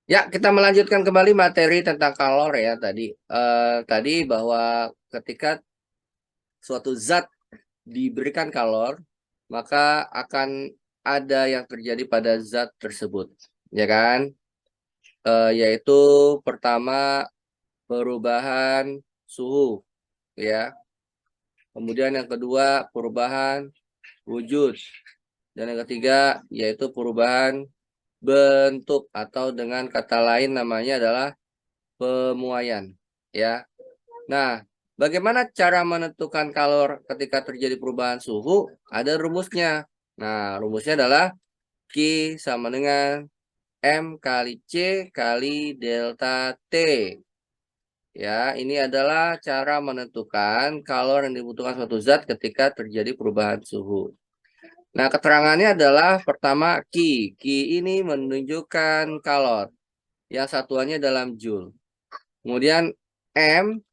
Ya, kita melanjutkan kembali materi tentang kalor ya tadi. Tadi bahwa ketika suatu zat diberikan kalor, maka akan ada yang terjadi pada zat tersebut, ya kan? Yaitu pertama perubahan suhu, ya. Kemudian yang kedua perubahan wujud, dan yang ketiga yaitu perubahan bentuk atau dengan kata lain namanya adalah pemuaian, ya. Nah, bagaimana cara menentukan kalor ketika terjadi perubahan suhu? Ada rumusnya. Nah, rumusnya adalah Q sama dengan M kali C kali delta T. Ya, ini adalah cara menentukan kalor yang dibutuhkan suatu zat ketika terjadi perubahan suhu. Nah, keterangannya adalah pertama Q. Q ini menunjukkan kalor yang satuannya dalam joule. Kemudian M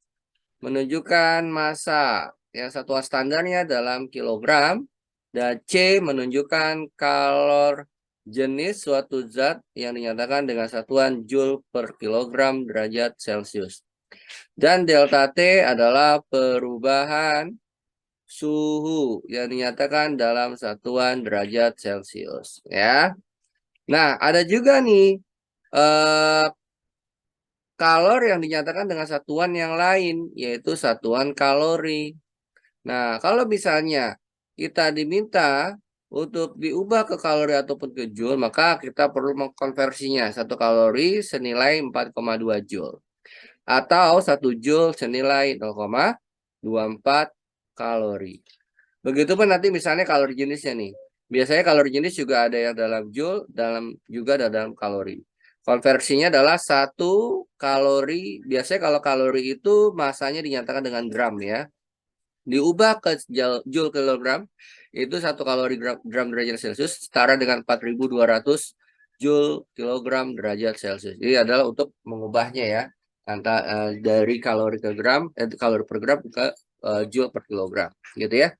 menunjukkan massa yang satuan standarnya dalam kilogram, dan C menunjukkan kalor jenis suatu zat yang dinyatakan dengan satuan joule per kilogram derajat Celcius. Dan delta T adalah perubahan suhu yang dinyatakan dalam satuan derajat Celcius, ya. Nah, ada juga nih kalor yang dinyatakan dengan satuan yang lain, yaitu satuan kalori. Nah, kalau misalnya kita diminta untuk diubah ke kalori ataupun ke joule, maka kita perlu mengkonversinya. 1 kalori senilai 4,2 joule. Atau 1 joule senilai 0,24 kalori. Begitupun nanti misalnya kalori jenisnya nih. Biasanya kalori jenis juga ada yang dalam joule, juga ada dalam kalori. Konversinya adalah 1 kalori. Biasanya kalau kalori itu masanya dinyatakan dengan gram ya. Diubah ke joule kilogram, itu 1 kalori gram derajat Celcius setara dengan 4.200 joule kilogram derajat Celcius. Jadi adalah untuk mengubahnya ya, dari kalori ke gram, kalori per gram ke joule per kilogram, gitu ya.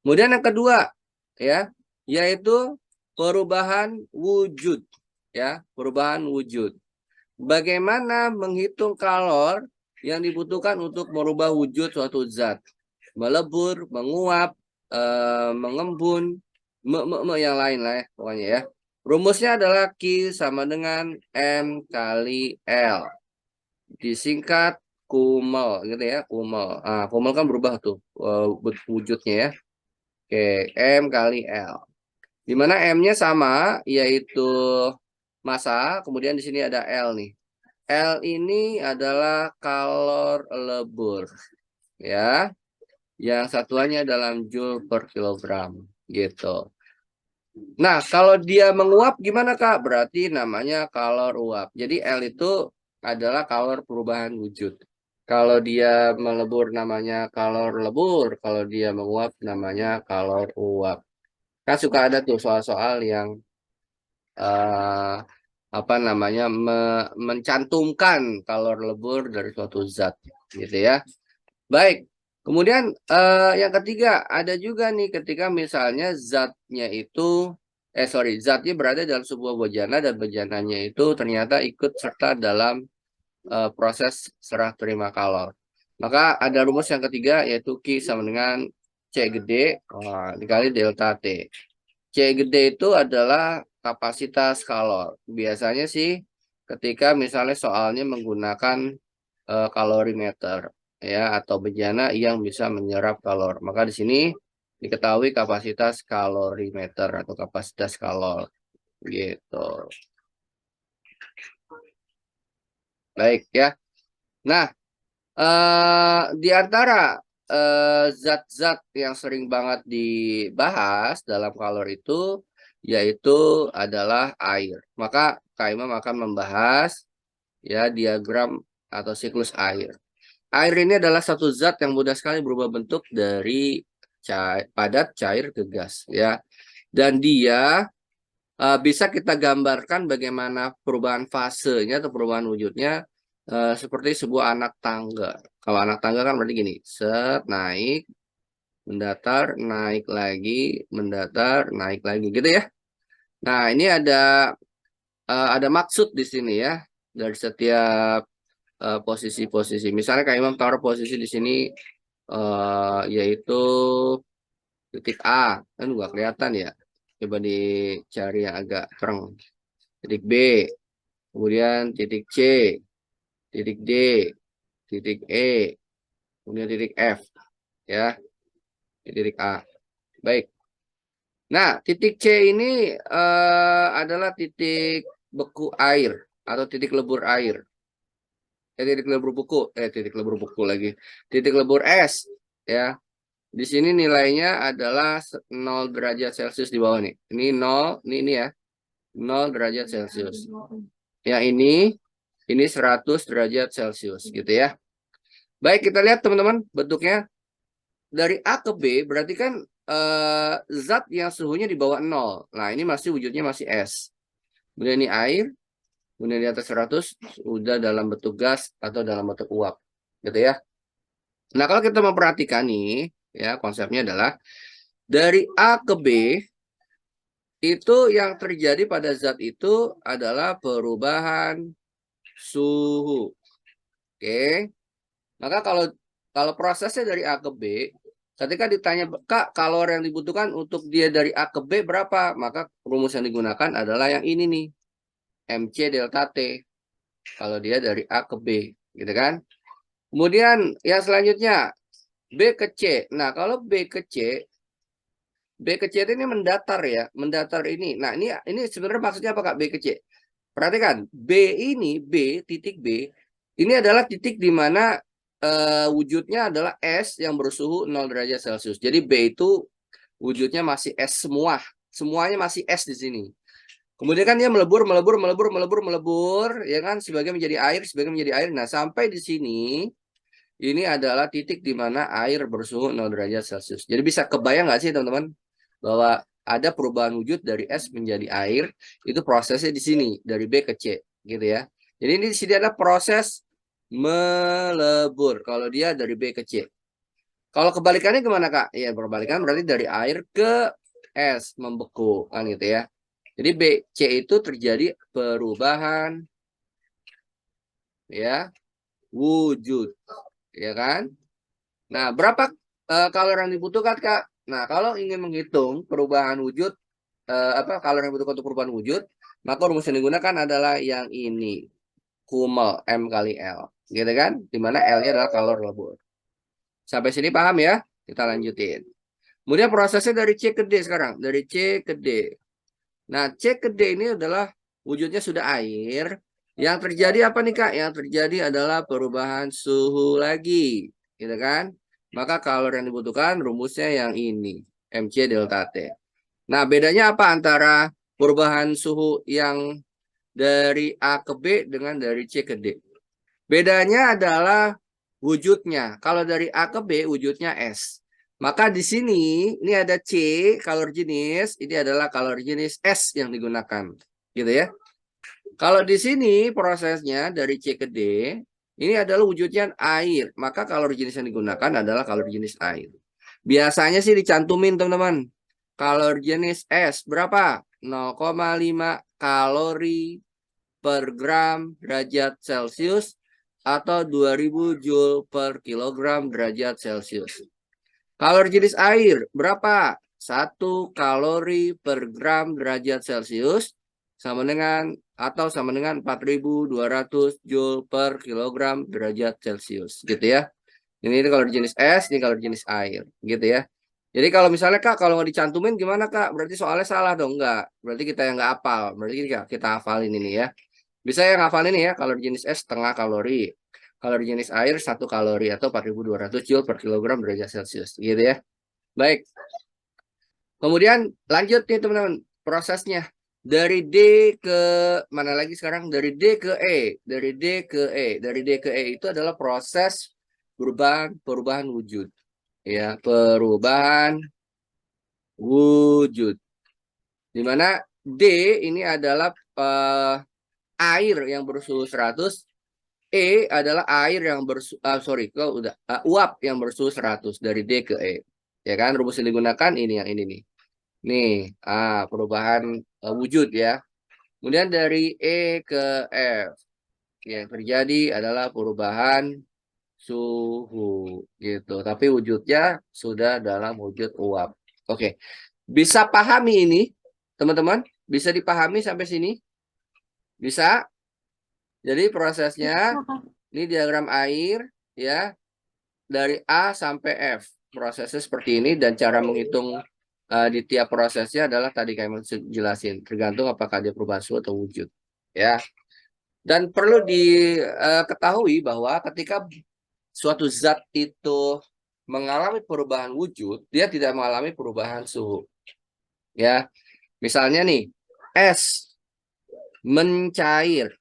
Kemudian yang kedua ya, yaitu perubahan wujud ya, perubahan wujud. Bagaimana menghitung kalor yang dibutuhkan untuk merubah wujud suatu zat? Melebur, menguap, mengembun, yang lain lah ya, pokoknya ya. Rumusnya adalah Q sama dengan M kali L. Disingkat kumel gitu ya, kumel. Kumel kan berubah tuh wujudnya ya. Oke, M kali L. Dimana M-nya sama, yaitu massa, kemudian di sini ada L nih. L ini adalah kalor lebur, ya, yang satuannya dalam joule per kilogram, gitu. Nah, kalau dia menguap gimana, Kak? Berarti namanya kalor uap. Jadi L itu adalah kalor perubahan wujud. Kalau dia melebur namanya kalor lebur, kalau dia menguap namanya kalor uap. Kan suka ada tuh soal-soal yang eh, apa namanya mencantumkan kalor lebur dari suatu zat, gitu ya. Baik. Kemudian yang ketiga ada juga nih ketika misalnya zatnya berada dalam sebuah bejana dan bejananya itu ternyata ikut serta dalam proses serah terima kalor. Maka ada rumus yang ketiga yaitu Q sama dengan C gede dikali delta T. C gede itu adalah kapasitas kalor. Biasanya sih ketika misalnya soalnya menggunakan kalorimeter ya, atau bejana yang bisa menyerap kalor. Maka di sini diketahui kapasitas kalorimeter atau kapasitas kalor gitu. Baik ya. Nah, di antara zat-zat yang sering banget dibahas dalam kalor itu yaitu adalah air. Maka Kak Imam akan membahas ya diagram atau siklus air. Air ini adalah satu zat yang mudah sekali berubah bentuk dari padat, cair ke gas ya. Dan dia bisa kita gambarkan bagaimana perubahan fasenya atau perubahan wujudnya seperti sebuah anak tangga. Kalau anak tangga kan berarti gini, set naik, mendatar, naik lagi gitu ya. Nah, ini ada maksud di sini ya. dari setiap posisi-posisi. Misalnya Kak Imam taruh posisi di sini yaitu titik A, kan nggak kelihatan ya. Coba dicari yang agak terang. Titik B, kemudian titik C, titik D, titik E, kemudian titik F, ya, titik A. Baik. Nah, titik C ini adalah titik beku air atau titik lebur air. Titik lebur buku, titik lebur buku lagi. Titik lebur es, ya. Di sini nilainya adalah 0 derajat Celcius di bawah nih. Ini 0, ini ya. 0 derajat Celcius. Yang ini 100 derajat Celcius gitu ya. Baik, kita lihat teman-teman bentuknya. Dari A ke B berarti kan zat yang suhunya di bawah 0. Nah, ini masih wujudnya masih es. Kemudian ini air, kemudian di atas 100 udah dalam bentuk gas atau dalam bentuk uap. Gitu ya. Nah, kalau kita memperhatikan nih, ya konsepnya adalah dari A ke B itu yang terjadi pada zat itu adalah perubahan suhu. Oke. Maka kalau prosesnya dari A ke B, ketika ditanya, Kak, kalori yang dibutuhkan untuk dia dari A ke B berapa? Maka rumus yang digunakan adalah yang ini nih, MC delta T. Kalau dia dari A ke B, gitu kan? Kemudian yang selanjutnya, B ke C. Nah, kalau B ke C, B ke C ini mendatar ya, mendatar ini. Nah, ini sebenarnya maksudnya apa Kak B ke C? Perhatikan, B ini, B, titik B, ini adalah titik di mana wujudnya adalah es yang bersuhu 0 derajat Celcius. Jadi B itu wujudnya masih es semua. Semuanya masih es di sini. Kemudian kan dia melebur, melebur, melebur, melebur, melebur, ya kan? Sebagian menjadi air, sebagian menjadi air. Nah, sampai di sini, ini adalah titik di mana air bersuhu 0 derajat Celcius. Jadi bisa kebayang nggak sih teman-teman bahwa ada perubahan wujud dari es menjadi air, itu prosesnya di sini dari B ke C, gitu ya. Jadi ini di sini adalah proses melebur. Kalau dia dari B ke C. Kalau kebalikannya gimana Kak? Ya berbalikan berarti dari air ke es membeku kan gitu ya. Jadi B C itu terjadi perubahan ya wujud, ya kan? Nah, berapa kalori yang dibutuhkan, Kak? Nah, kalau ingin menghitung perubahan wujud, kalori yang dibutuhkan untuk perubahan wujud, maka rumus yang digunakan adalah yang ini, kumel M kali L, gitu kan? Dimana L-nya adalah kalori lebur. Sampai sini paham ya? Kita lanjutin. Kemudian prosesnya dari C ke D sekarang, dari C ke D. Nah, C ke D ini adalah wujudnya sudah air. Yang terjadi apa nih, Kak? Yang terjadi adalah perubahan suhu lagi, gitu kan? Maka kalori yang dibutuhkan rumusnya yang ini, MC delta T. Nah, bedanya apa antara perubahan suhu yang dari A ke B dengan dari C ke D? Bedanya adalah wujudnya. Kalau dari A ke B wujudnya S. Maka di sini ini ada C kalori jenis, ini adalah kalori jenis S yang digunakan. Gitu ya. Kalau di sini prosesnya dari C ke D, ini adalah wujudnya air. Maka kalori jenis yang digunakan adalah kalori jenis air. Biasanya sih dicantumin teman-teman. Kalori jenis S berapa? 0,5 kalori per gram derajat Celcius atau 2000 Joule per kilogram derajat Celcius. Kalori jenis air berapa? 1 kalori per gram derajat Celcius sama dengan 4200 Joule per kilogram derajat Celcius gitu ya. Ini kalori jenis es, ini kalori jenis air gitu ya. Jadi kalau misalnya Kak, kalau mau dicantumin gimana Kak? Berarti soalnya salah dong, enggak. Berarti kita yang enggak hafal. Berarti kita hafalin ini ya. Bisa yang hafal ini ya, kalori jenis es setengah kalori. Kalori jenis air 1 kalori atau 4200 Joule per kilogram derajat Celcius. Gitu ya. Baik. Kemudian lanjut nih teman-teman prosesnya. Dari D ke mana lagi sekarang? Dari D ke E. Dari D ke E. Dari D ke E itu adalah proses perubahan wujud. Ya, perubahan wujud. Dimana D ini adalah air yang bersuhu 100, E adalah air yang uap yang bersuhu 100 dari D ke E. Ya kan, rumus yang digunakan ini yang ini nih. Nih, perubahan wujud ya. Kemudian dari E ke F. Yang terjadi adalah perubahan suhu gitu. Tapi wujudnya sudah dalam wujud uap. Oke. Bisa pahami ini, teman-teman? Bisa dipahami sampai sini? Bisa? Jadi prosesnya ini diagram air ya, dari A sampai F. Prosesnya seperti ini dan cara menghitung di tiap prosesnya adalah tadi kayak jelasin, tergantung apakah dia perubahan suhu atau wujud. Ya. Dan perlu diketahui bahwa ketika suatu zat itu mengalami perubahan wujud, dia tidak mengalami perubahan suhu. Ya, misalnya nih, es mencair.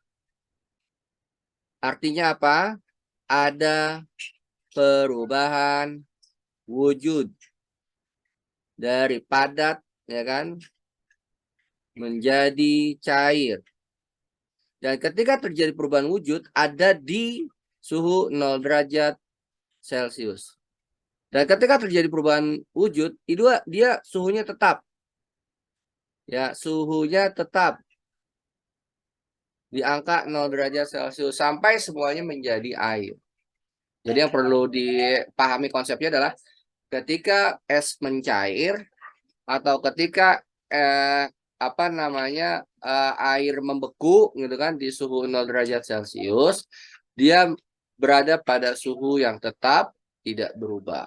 Artinya apa? Ada perubahan wujud dari padat, ya kan, menjadi cair. Dan ketika terjadi perubahan wujud, ada di suhu 0 derajat Celcius. Dan ketika terjadi perubahan wujud, itu dia suhunya tetap. Ya, suhunya tetap di angka 0 derajat Celcius sampai semuanya menjadi air. Jadi yang perlu dipahami konsepnya adalah ketika es mencair atau ketika air membeku gitu kan di suhu 0 derajat Celcius, dia berada pada suhu yang tetap tidak berubah.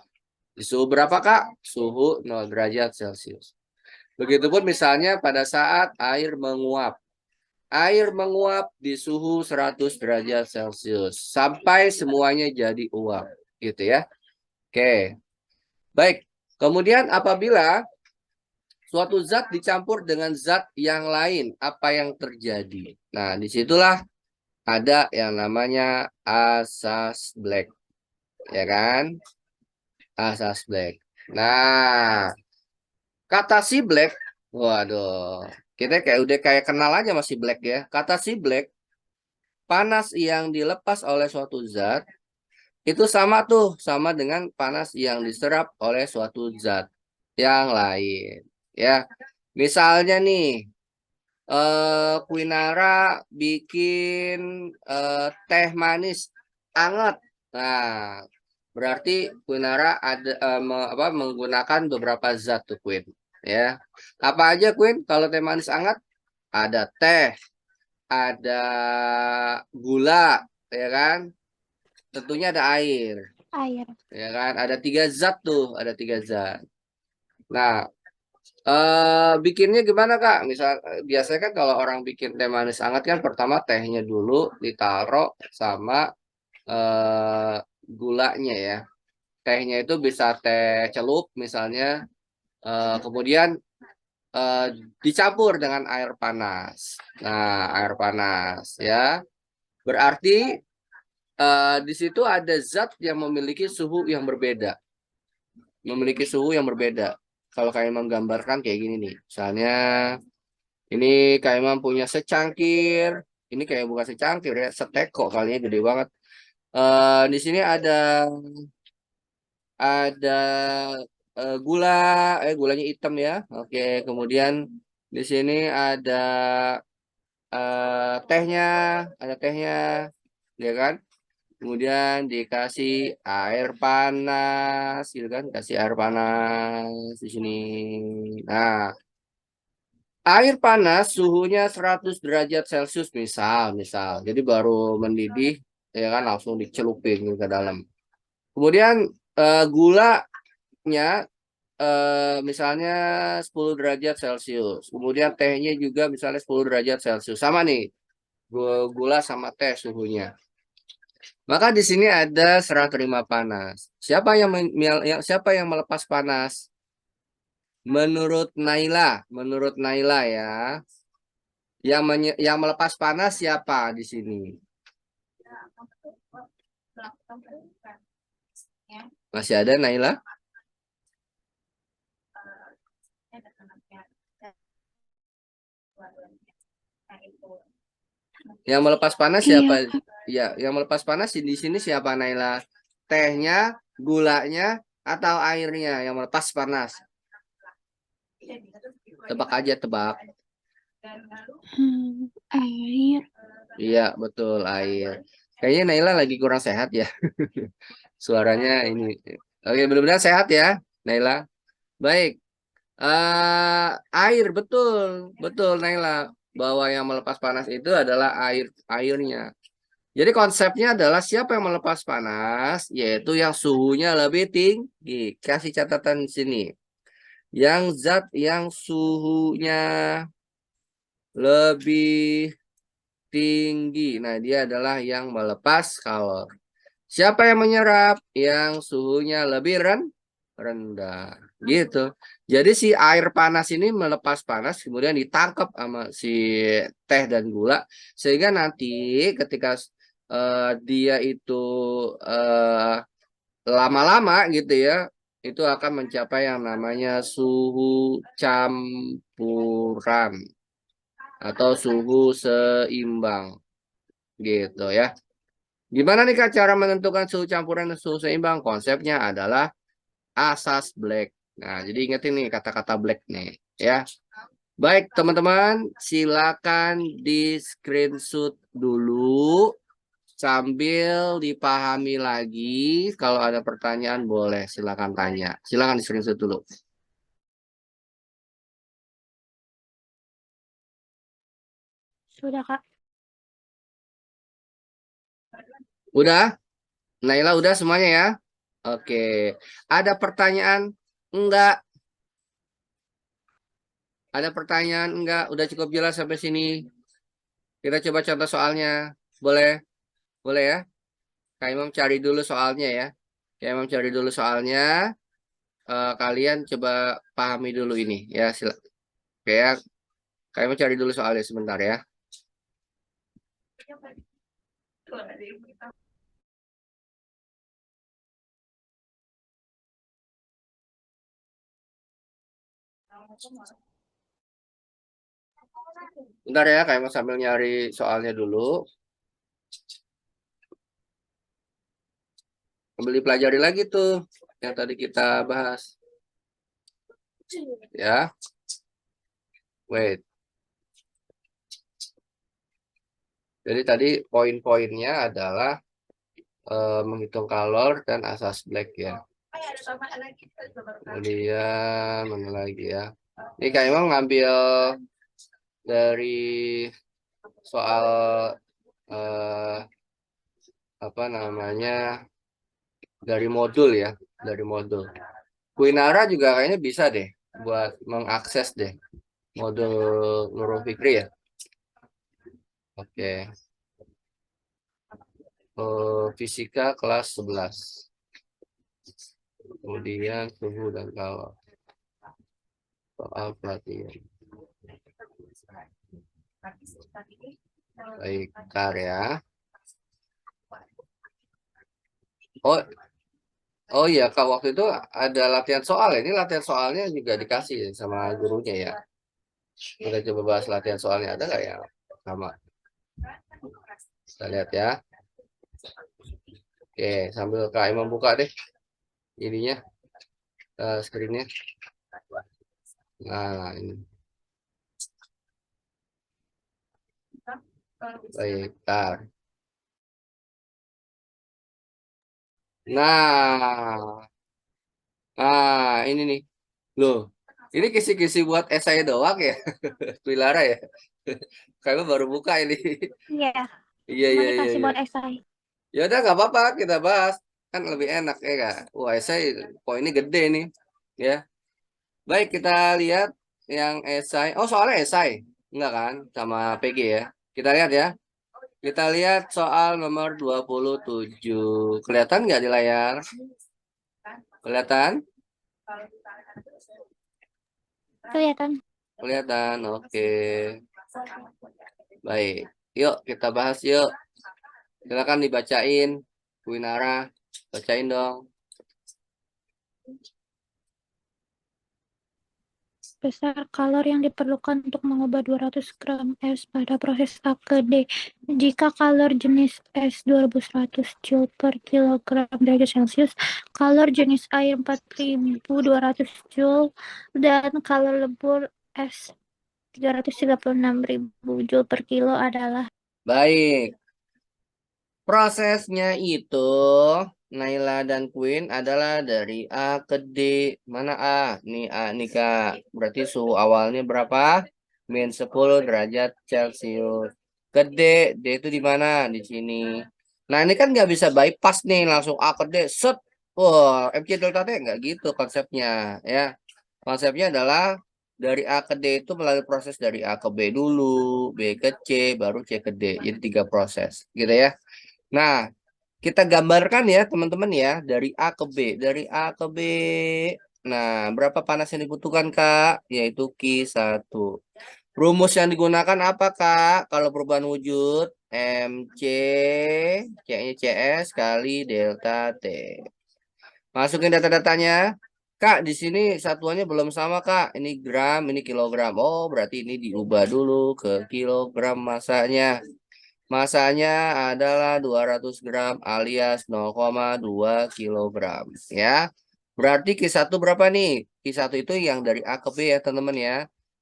Di suhu berapa, Kak? Suhu 0 derajat Celcius. Begitupun misalnya pada saat air menguap. Air menguap di suhu 100 derajat Celcius sampai semuanya jadi uap, gitu ya. Oke. Baik. Kemudian apabila suatu zat dicampur dengan zat yang lain, apa yang terjadi? Nah, disitulah ada yang namanya asas black, ya kan? Asas black. Nah, kata si black, waduh, kita udah kayak kenal aja masih black ya. Kata si black, panas yang dilepas oleh suatu zat itu sama dengan panas yang diserap oleh suatu zat yang lain. Ya, misalnya nih, Quinara bikin teh manis anget. Nah, berarti Quinara ada menggunakan beberapa zat tuh Queen. Ya, apa aja Queen? Kalau teh manis anget ada teh, ada gula, ya kan? Tentunya ada air, Air. ya kan? Ada 3 zat tuh, ada 3 zat. Nah, bikinnya gimana Kak? Misal biasanya kan kalau orang bikin teh manis hangat kan pertama tehnya dulu ditaruh sama eh, gulanya ya. Tehnya itu bisa teh celup misalnya, kemudian eh, dicampur dengan air panas. Nah, air panas ya. Berarti di situ ada zat yang memiliki suhu yang berbeda. Memiliki suhu yang berbeda. Kalau kayak menggambarkan kayak gini nih. Misalnya ini Kak Imam punya secangkir. Ini kayak bukan secangkir ya, seteko kali ya gede banget. Di sini ada gula, gulanya hitam ya. Oke, kemudian di sini tehnya, ada tehnya, ya kan? Kemudian dikasih air panas, gitu kan? Kasih air panas di sini. Nah, air panas suhunya 100 derajat Celcius misal. Jadi baru mendidih ya kan langsung dicelupin ke dalam. Kemudian gulanya misalnya 10 derajat Celcius. Kemudian tehnya juga misalnya 10 derajat Celcius. Sama nih. Gula sama teh suhunya. Maka di sini ada serah terima panas. Siapa yang melepas panas? Menurut Naila ya. Yang melepas panas siapa di sini? Masih ada Naila? Yang melepas panas siapa? Iya, Kak. Ya, yang melepas panas di sini siapa Naila? Tehnya, gulanya, atau airnya yang melepas panas? Tebak aja, tebak. Air. Iya, betul, air. Kayaknya Naila lagi kurang sehat ya. Suaranya ini. Oke, benar-benar sehat ya, Naila. Baik. Air, betul. Betul, Naila. Bahwa yang melepas panas itu adalah airnya. Jadi konsepnya adalah siapa yang melepas panas, yaitu yang suhunya lebih tinggi. Kasih catatan di sini. Yang zat yang suhunya lebih tinggi. Nah, dia adalah yang melepas kalor. Siapa yang menyerap? Yang suhunya lebih rendah. Gitu. Jadi si air panas ini melepas panas, kemudian ditangkap sama si teh dan gula, sehingga nanti ketika dia itu eh, lama-lama gitu ya, itu akan mencapai yang namanya suhu campuran atau suhu seimbang gitu ya. Gimana nih Kak cara menentukan suhu campuran dan suhu seimbang? Konsepnya adalah asas Black. Nah, jadi ingetin nih kata-kata Black nih ya. Baik teman-teman, silakan di screenshot dulu sambil dipahami lagi. Kalau ada pertanyaan boleh silakan tanya. Silakan di screenshot dulu. Sudah, Kak. Udah? Naila udah semuanya ya? Oke. Ada pertanyaan? Enggak. Ada pertanyaan? Enggak. Udah cukup jelas sampai sini. Kita coba contoh soalnya. Boleh? Boleh ya? Kak Imam cari dulu soalnya ya. Kak Imam cari dulu soalnya. Kalian coba pahami dulu ini ya. Oke ya. Kak Imam cari dulu soalnya sebentar ya. Bentar ya. Kak Imam sambil nyari soalnya dulu. Sambil dipelajari lagi tuh. Yang tadi kita bahas. Ya. Wait. Jadi tadi poin-poinnya adalah menghitung kalor dan asas Black ya. Kemudian mana lagi ya? Ini Kak Imam ngambil dari soal eh, apa namanya dari modul ya, dari modul. Kuinara juga kayaknya bisa deh buat mengakses deh modul Nurul Fikri ya. Oke. Fisika kelas 11. Kemudian suhu dan kalor. Soal pelatihan. Baik, bentar ya. Oh, oh iya, Kak, waktu itu ada latihan soal. Ini latihan soalnya juga dikasih sama gurunya ya. Kita coba bahas latihan soalnya. Ada nggak ya? Sama. Kita lihat ya. Oke, sambil Kak Imam buka deh ininya, screennya. Nah, ini. Baik, bentar. Nah, ini nih. Loh, ini kisi-kisi buat esai doang ya? Wilara ya? Kayaknya baru buka ini. Iya, Iya, cuma iya, iya, dikasih iya. buat esai. Ya udah nggak apa-apa, kita bahas. Kan lebih enak ya kak. Wah, esai poinnya gede nih. Ya. Baik, kita lihat yang esai. Oh, soalnya esai. Enggak kan? Sama PG ya. Kita lihat ya. Kita lihat soal nomor 27. Kelihatan nggak di layar? Kelihatan? Kelihatan. Kelihatan. Oke. Baik. Yuk, kita bahas yuk. Silakan dibacain. Winara, bacain dong. Besar kalor yang diperlukan untuk mengubah 200 gram es pada proses A ke D. Jika kalor jenis es 2100 Joule per kilogram derajat Celcius, kalor jenis air 4200 Joule, dan kalor lebur es 336.000 Joule per kilo adalah Baik. Prosesnya itu Naila dan Queen adalah dari A ke D. Mana A? Nih A nih Kak. Berarti suhu awalnya berapa? -10 derajat Celcius. Ke D, D itu di mana? Di sini. Nah ini kan nggak bisa bypass nih langsung A ke D. Set. Wah, MC delta T nggak gitu konsepnya ya. Konsepnya adalah dari A ke D itu melalui proses dari A ke B dulu, B ke C, baru C ke D. Jadi 3 proses, gitu ya. Nah, kita gambarkan ya teman-teman ya dari A ke B. Dari A ke B. Nah, berapa panas yang dibutuhkan Kak? Yaitu Q1. Rumus yang digunakan apa Kak? Kalau perubahan wujud MC, C-nya CS kali delta T. Masukin data-datanya. Kak, di sini satuannya belum sama Kak. Ini gram, ini kilogram. Oh, berarti ini diubah dulu ke kilogram masanya. Masanya adalah 200 gram alias 0,2 kilogram ya. Berarti Q1 berapa nih? Q1 itu yang dari A ke B ya teman-teman ya.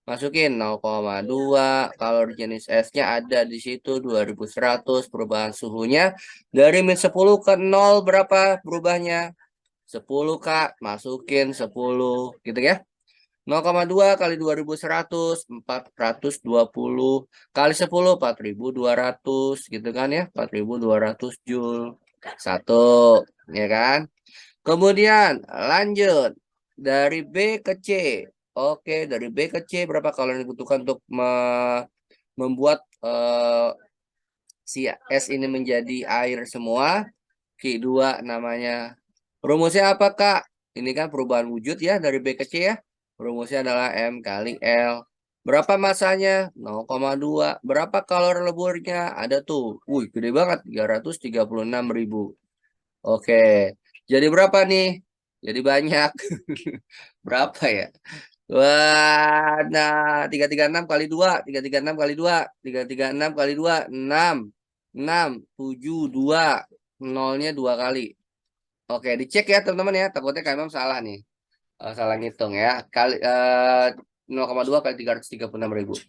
Masukin 0,2, kalori jenis S-nya ada di situ 2100, perubahan suhunya dari -10 ke 0 berapa berubahnya? 10 Kak, masukin 10 gitu ya. 0,2 kali 2100 420 kali 10 4200 gitu kan ya 4200 Joule satu ya kan. Kemudian lanjut dari B ke C. Oke, dari B ke C berapa kalori yang dibutuhkan untuk membuat si S ini menjadi air semua. Q2 namanya. Rumusnya apa, Kak? Ini kan perubahan wujud ya dari B ke C ya. Rumusnya adalah M kali L. Berapa masanya? 0,2. Berapa kalori leburnya? Ada tuh. Wih, gede banget. 336.000. Oke. Jadi berapa nih? Jadi banyak. Berapa ya? Wah, nah 336 kali 2, 336 kali 2, 336 kali 2, 6, 6, 7, 2, nolnya 2 kali. Oke, dicek ya teman-teman ya, takutnya kalian salah nih. Salah ngitung ya. 0,2 kali 336.000.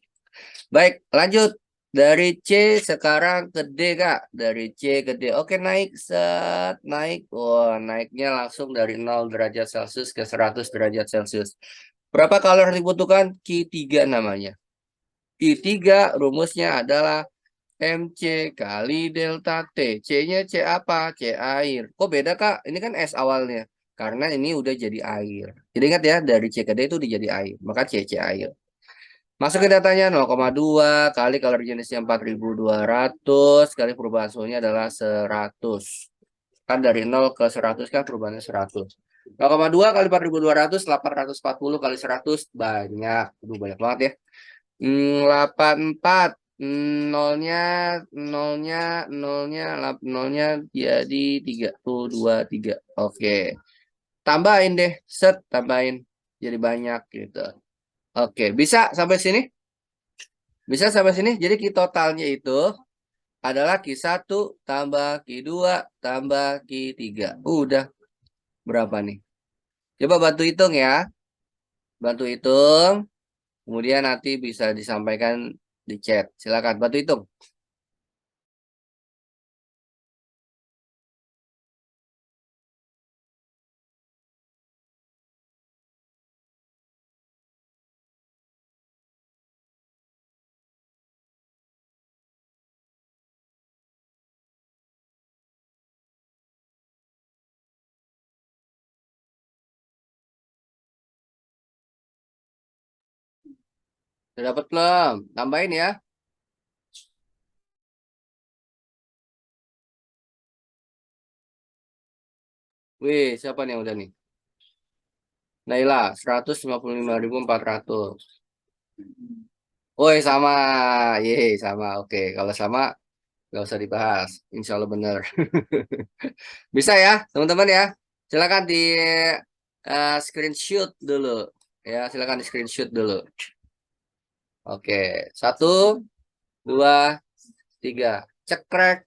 Baik, lanjut. Dari C sekarang ke D, Kak. Dari C ke D. Oke, naik set, naik. Wah, naiknya langsung dari 0 derajat Celcius ke 100 derajat Celcius. Berapa kalori yang dibutuhkan? Q3 namanya. Q3 rumusnya adalah MC kali delta T. C-nya C apa? C air. Kok beda, Kak? Ini kan S awalnya. Karena ini udah jadi air. Jadi ingat ya, dari C ke D itu udah jadi air. Maka C air. Masukin datanya 0,2 kali kalori jenisnya 4200 kali perubahan suhunya adalah 100. Kan dari 0 ke 100 kan perubahannya 100. 0,2 kali 4200 840 kali 100 banyak. Aduh, banyak banget ya. 84 nolnya nolnya nolnya nolnya jadi 323. Oke. Tambahin deh, set tambahin jadi banyak gitu. Oke, bisa sampai sini? Bisa sampai sini? Jadi totalnya itu adalah Q1 tambah Q2 tambah Q3. Udah berapa nih? Coba bantu hitung ya. Bantu hitung. Kemudian nanti bisa disampaikan di chat. Silakan bantu hitung. Sudah dapat belum? Tambahin ya. Wih, siapa nih yang udah nih? Naila, 155.400. Woi, sama. Yeay, sama. Oke, kalau sama nggak usah dibahas. Insya Allah bener. Bisa ya, teman-teman ya. Silakan di screenshot dulu. Ya, silakan di screenshot dulu. Oke, 1, 2, 3. Cekrek.